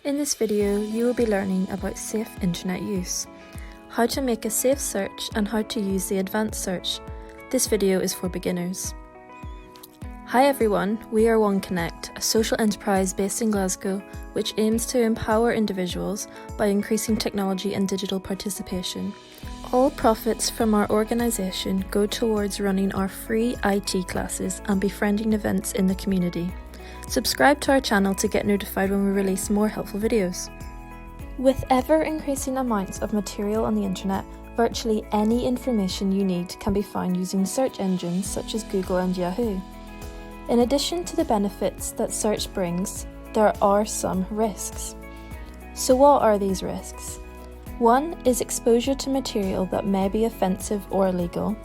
In this video, you will be learning about safe internet use, how to make a safe search and how to use the advanced search. This video is for beginners. Hi everyone, we are OneConnect, a social enterprise based in Glasgow which aims to empower individuals by increasing technology and digital participation. All profits from our organisation go towards running our free IT classes and befriending events in the community. Subscribe to our channel to get notified when we release more helpful videos. With ever-increasing amounts of material on the internet, virtually any information you need can be found using search engines such as Google and Yahoo. In addition to the benefits that search brings, there are some risks. So what are these risks? One is exposure to material that may be offensive or illegal,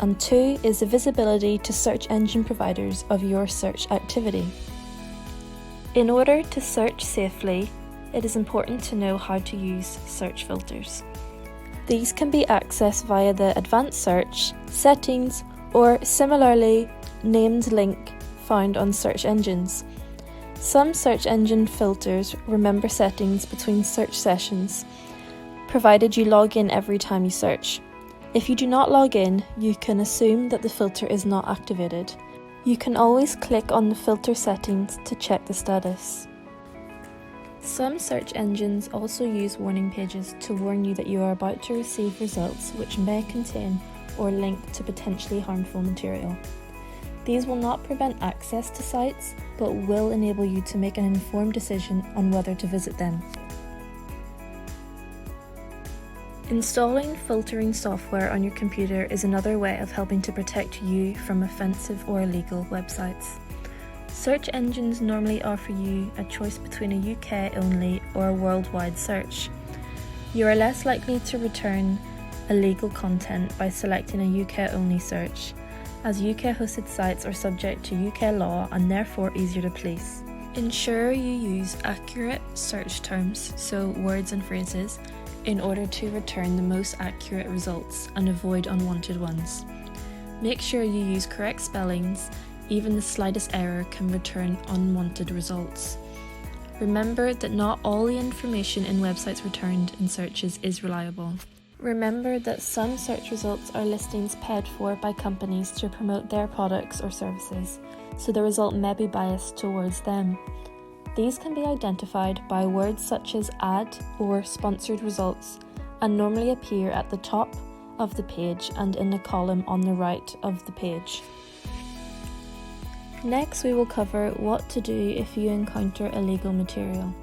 and two is the visibility to search engine providers of your search activity. In order to search safely, it is important to know how to use search filters. These can be accessed via the advanced search, settings, or similarly named link found on search engines. Some search engine filters remember settings between search sessions, provided you log in every time you search. If you do not log in, you can assume that the filter is not activated. You can always click on the filter settings to check the status. Some search engines also use warning pages to warn you that you are about to receive results which may contain or link to potentially harmful material. These will not prevent access to sites, but will enable you to make an informed decision on whether to visit them. Installing filtering software on your computer is another way of helping to protect you from offensive or illegal websites. Search engines normally offer you a choice between a UK only or a worldwide search. You are less likely to return illegal content by selecting a UK only search, as UK hosted sites are subject to UK law and therefore easier to police. Ensure you use accurate search terms, so words and phrases, in order to return the most accurate results and avoid unwanted ones. Make sure you use correct spellings, even the slightest error can return unwanted results. Remember that not all the information in websites returned in searches is reliable. Remember that some search results are listings paid for by companies to promote their products or services, so the result may be biased towards them. These can be identified by words such as ad or sponsored results and normally appear at the top of the page and in the column on the right of the page. Next, we will cover what to do if you encounter illegal material.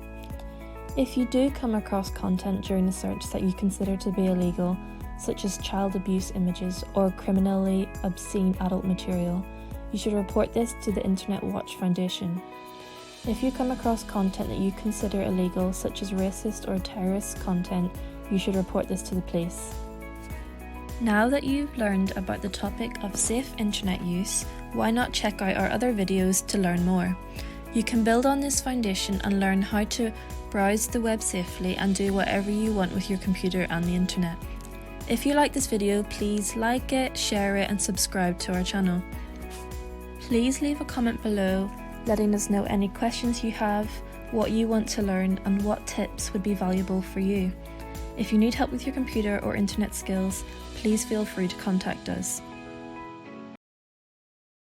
If you do come across content during the search that you consider to be illegal, such as child abuse images or criminally obscene adult material, you should report this to the Internet Watch Foundation. If you come across content that you consider illegal, such as racist or terrorist content, you should report this to the police. Now that you've learned about the topic of safe internet use, why not check out our other videos to learn more? You can build on this foundation and learn how to browse the web safely and do whatever you want with your computer and the internet. If you like this video, please like it, share it and subscribe to our channel. Please leave a comment below letting us know any questions you have, what you want to learn and what tips would be valuable for you. If you need help with your computer or internet skills, please feel free to contact us.